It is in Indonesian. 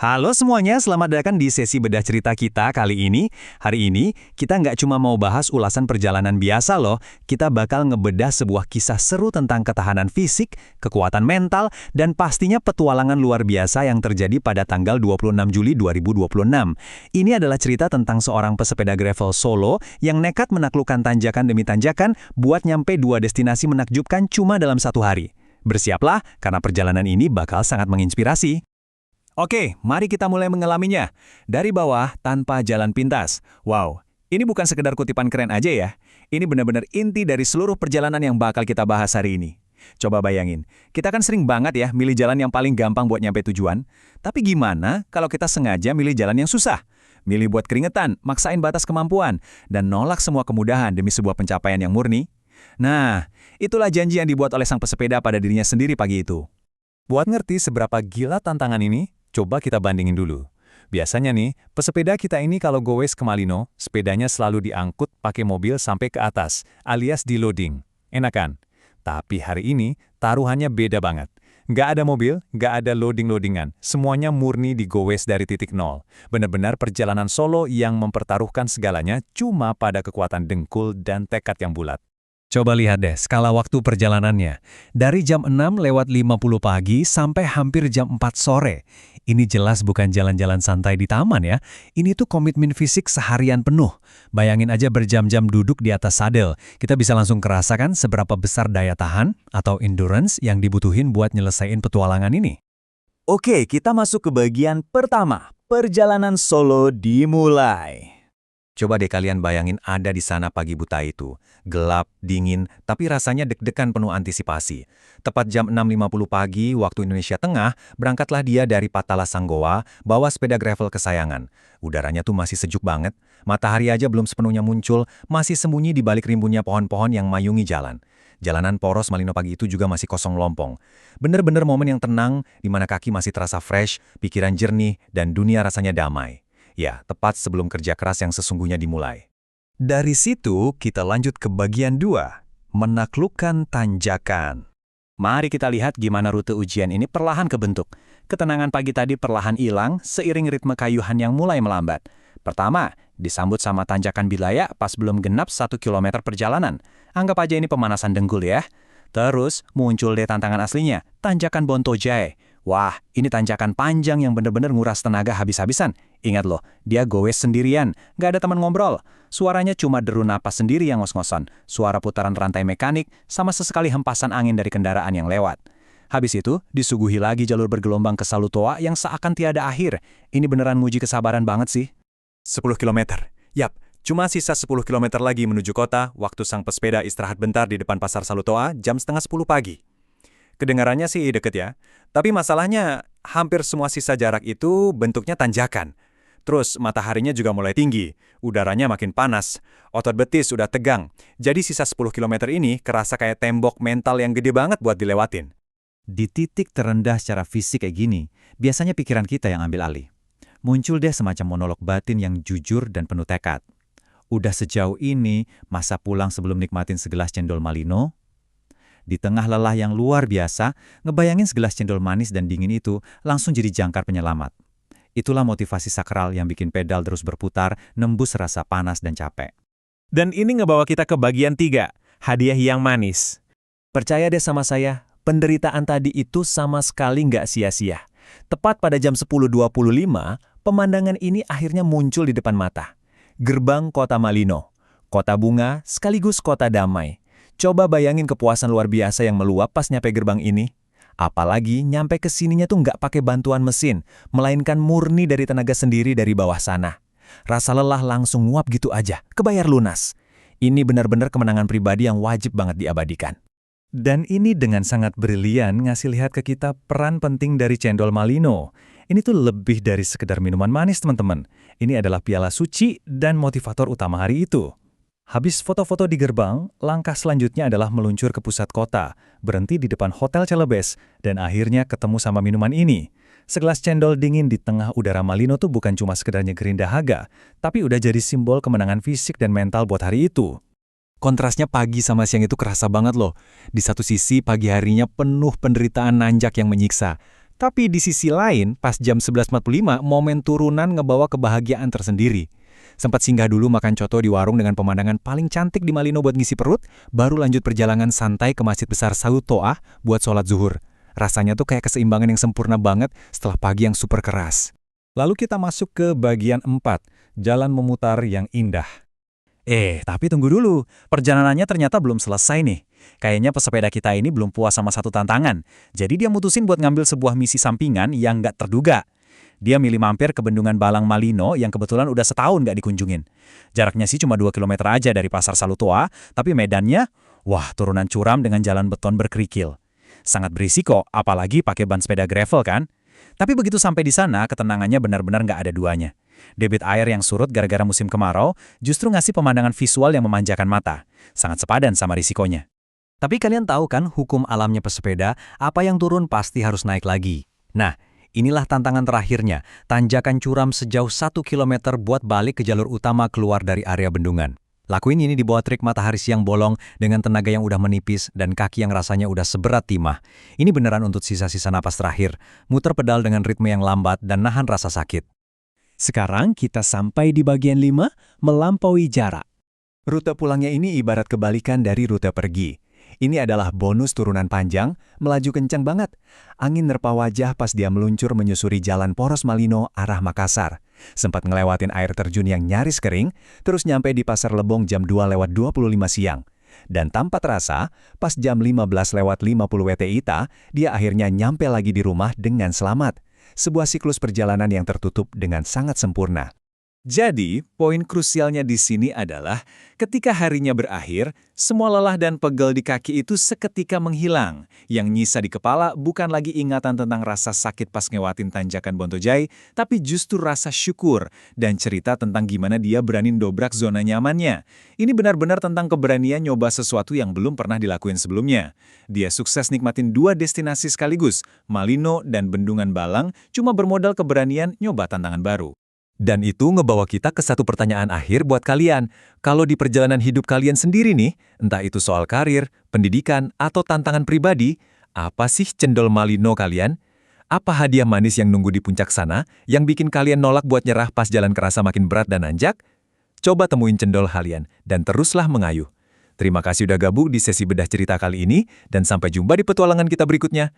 Halo semuanya, selamat datang di sesi bedah cerita kita kali ini. Hari ini, kita nggak cuma mau bahas ulasan perjalanan biasa loh, kita bakal ngebedah sebuah kisah seru tentang ketahanan fisik, kekuatan mental, dan pastinya petualangan luar biasa yang terjadi pada tanggal 26 Juli 2026. Ini adalah cerita tentang seorang pesepeda gravel solo yang nekat menaklukkan tanjakan demi tanjakan buat nyampe dua destinasi menakjubkan cuma dalam satu hari. Bersiaplah, karena perjalanan ini bakal sangat menginspirasi. Oke, mari kita mulai mengalaminya. Dari bawah, tanpa jalan pintas. Wow, ini bukan sekedar kutipan keren aja ya. Ini benar-benar inti dari seluruh perjalanan yang bakal kita bahas hari ini. Coba bayangin, kita kan sering banget ya milih jalan yang paling gampang buat nyampe tujuan. Tapi gimana kalau kita sengaja milih jalan yang susah? Milih buat keringetan, maksain batas kemampuan, dan nolak semua kemudahan demi sebuah pencapaian yang murni? Nah, itulah janji yang dibuat oleh sang pesepeda pada dirinya sendiri pagi itu. Buat ngerti seberapa gila tantangan ini, coba kita bandingin dulu. Biasanya nih, pesepeda kita ini kalau goes ke Malino, sepedanya selalu diangkut pakai mobil sampai ke atas, alias di loading. Enak kan? Tapi hari ini, taruhannya beda banget. Nggak ada mobil, nggak ada loading-loadingan. Semuanya murni digoes dari titik nol. Benar-benar perjalanan solo yang mempertaruhkan segalanya cuma pada kekuatan dengkul dan tekad yang bulat. Coba lihat deh skala waktu perjalanannya. Dari jam 6:50 pagi sampai hampir jam 4 sore. Ini jelas bukan jalan-jalan santai di taman ya. Ini tuh komitmen fisik seharian penuh. Bayangin aja berjam-jam duduk di atas sadel. Kita bisa langsung kerasakan seberapa besar daya tahan atau endurance yang dibutuhin buat nyelesain petualangan ini. Oke, kita masuk ke bagian pertama. Perjalanan solo dimulai. Coba deh kalian bayangin ada di sana pagi buta itu. Gelap, dingin, tapi rasanya deg-degan penuh antisipasi. Tepat jam 6:50 pagi waktu Indonesia Tengah, berangkatlah dia dari Patala Sanggoa, bawa sepeda gravel kesayangan. Udaranya tuh masih sejuk banget, matahari aja belum sepenuhnya muncul, masih sembunyi di balik rimbunnya pohon-pohon yang mayungi jalan. Jalanan poros Malino pagi itu juga masih kosong lompong. Bener-bener momen yang tenang, di mana kaki masih terasa fresh, pikiran jernih, dan dunia rasanya damai. Ya, tepat sebelum kerja keras yang sesungguhnya dimulai. Dari situ, kita lanjut ke bagian 2, menaklukkan tanjakan. Mari kita lihat gimana rute ujian ini perlahan kebentuk. Ketenangan pagi tadi perlahan hilang seiring ritme kayuhan yang mulai melambat. Pertama, disambut sama tanjakan Bilaya pas belum genap 1 km perjalanan. Anggap aja ini pemanasan dengkul ya. Terus, muncul deh tantangan aslinya, tanjakan Bontojae. Wah, ini tanjakan panjang yang bener-bener nguras tenaga habis-habisan. Ingat loh, dia goes sendirian, nggak ada teman ngobrol. Suaranya cuma deru napas sendiri yang ngos-ngosan, suara putaran rantai mekanik, sama sesekali hempasan angin dari kendaraan yang lewat. Habis itu, disuguhi lagi jalur bergelombang ke Salutoa yang seakan tiada akhir. Ini beneran nguji kesabaran banget sih. 10 km. Yap, cuma sisa 10 km lagi menuju kota, waktu sang pesepeda istirahat bentar di depan pasar Salutoa jam setengah 10 pagi. Kedengarannya sih deket ya, tapi masalahnya hampir semua sisa jarak itu bentuknya tanjakan. Terus mataharinya juga mulai tinggi, udaranya makin panas, otot betis udah tegang. Jadi sisa 10 km ini kerasa kayak tembok mental yang gede banget buat dilewatin. Di titik terendah secara fisik kayak gini, biasanya pikiran kita yang ambil alih. Muncul deh semacam monolog batin yang jujur dan penuh tekad. Udah sejauh ini, masa pulang sebelum nikmatin segelas cendol Malino? Di tengah lelah yang luar biasa, ngebayangin segelas cendol manis dan dingin itu langsung jadi jangkar penyelamat. Itulah motivasi sakral yang bikin pedal terus berputar, nembus rasa panas dan capek. Dan ini ngebawa kita ke bagian 3, hadiah yang manis. Percaya deh sama saya, penderitaan tadi itu sama sekali nggak sia-sia. Tepat pada jam 10.25, pemandangan ini akhirnya muncul di depan mata. Gerbang Kota Malino, kota bunga sekaligus kota damai. Coba bayangin kepuasan luar biasa yang meluap pas nyampe gerbang ini. Apalagi nyampe ke sininya tuh nggak pakai bantuan mesin, melainkan murni dari tenaga sendiri dari bawah sana. Rasa lelah langsung nguap gitu aja, kebayar lunas. Ini benar-benar kemenangan pribadi yang wajib banget diabadikan. Dan ini dengan sangat brilian ngasih lihat ke kita peran penting dari cendol Malino. Ini tuh lebih dari sekedar minuman manis teman-teman. Ini adalah piala suci dan motivator utama hari itu. Habis foto-foto di gerbang, langkah selanjutnya adalah meluncur ke pusat kota, berhenti di depan Hotel Celebes, dan akhirnya ketemu sama minuman ini. Segelas cendol dingin di tengah udara Malino tuh bukan cuma sekedar nyegerin dahaga, tapi udah jadi simbol kemenangan fisik dan mental buat hari itu. Kontrasnya pagi sama siang itu kerasa banget loh. Di satu sisi pagi harinya penuh penderitaan nanjak yang menyiksa, Tapi di sisi lain, pas jam 11.45, momen turunan ngebawa kebahagiaan tersendiri. Sempat singgah dulu makan coto di warung dengan pemandangan paling cantik di Malino buat ngisi perut, baru lanjut perjalanan santai ke Masjid Besar Saud To'ah buat sholat zuhur. Rasanya tuh kayak keseimbangan yang sempurna banget setelah pagi yang super keras. Lalu kita masuk ke bagian 4, jalan memutar yang indah. Tapi tunggu dulu, perjalanannya ternyata belum selesai nih. Kayaknya pesepeda kita ini belum puas sama satu tantangan. Jadi dia mutusin buat ngambil sebuah misi sampingan yang nggak terduga. Dia milih mampir ke Bendungan Balang Malino yang kebetulan udah setahun nggak dikunjungin. Jaraknya sih cuma 2 kilometer aja dari Pasar Salutoa, tapi medannya, wah turunan curam dengan jalan beton berkerikil. Sangat berisiko, apalagi pakai ban sepeda gravel kan? Tapi begitu sampai di sana, ketenangannya benar-benar nggak ada duanya. Debit air yang surut gara-gara musim kemarau justru ngasih pemandangan visual yang memanjakan mata. Sangat sepadan sama risikonya. Tapi kalian tahu kan hukum alamnya pesepeda, apa yang turun pasti harus naik lagi. Nah, inilah tantangan terakhirnya, tanjakan curam sejauh 1 kilometer buat balik ke jalur utama keluar dari area bendungan. Lakuin ini di bawah terik matahari siang bolong dengan tenaga yang udah menipis dan kaki yang rasanya udah seberat timah. Ini beneran untuk sisa-sisa napas terakhir, muter pedal dengan ritme yang lambat dan nahan rasa sakit. Sekarang kita sampai di bagian 5, melampaui jarak. Rute pulangnya ini ibarat kebalikan dari rute pergi. Ini adalah bonus turunan panjang, melaju kencang banget. Angin nerpa wajah pas dia meluncur menyusuri jalan poros Malino arah Makassar. Sempat ngelewatin air terjun yang nyaris kering, terus nyampe di Pasar Lebong jam 2:25 siang. Dan tanpa terasa, pas jam 15:50 WTITA, dia akhirnya nyampe lagi di rumah dengan selamat. Sebuah siklus perjalanan yang tertutup dengan sangat sempurna. Jadi, poin krusialnya di sini adalah ketika harinya berakhir, semua lelah dan pegel di kaki itu seketika menghilang. Yang nyisa di kepala bukan lagi ingatan tentang rasa sakit pas ngewatin tanjakan Bontojai, tapi justru rasa syukur dan cerita tentang gimana dia berani dobrak zona nyamannya. Ini benar-benar tentang keberanian nyoba sesuatu yang belum pernah dilakuin sebelumnya. Dia sukses nikmatin 2 destinasi sekaligus, Malino dan Bendungan Balang, cuma bermodal keberanian nyoba tantangan baru. Dan itu ngebawa kita ke satu pertanyaan akhir buat kalian. Kalau di perjalanan hidup kalian sendiri nih, entah itu soal karir, pendidikan, atau tantangan pribadi, apa sih cendol Malino kalian? Apa hadiah manis yang nunggu di puncak sana, yang bikin kalian nolak buat nyerah pas jalan kerasa makin berat dan nanjak? Coba temuin cendol kalian, dan teruslah mengayuh. Terima kasih udah gabung di sesi bedah cerita kali ini, dan sampai jumpa di petualangan kita berikutnya.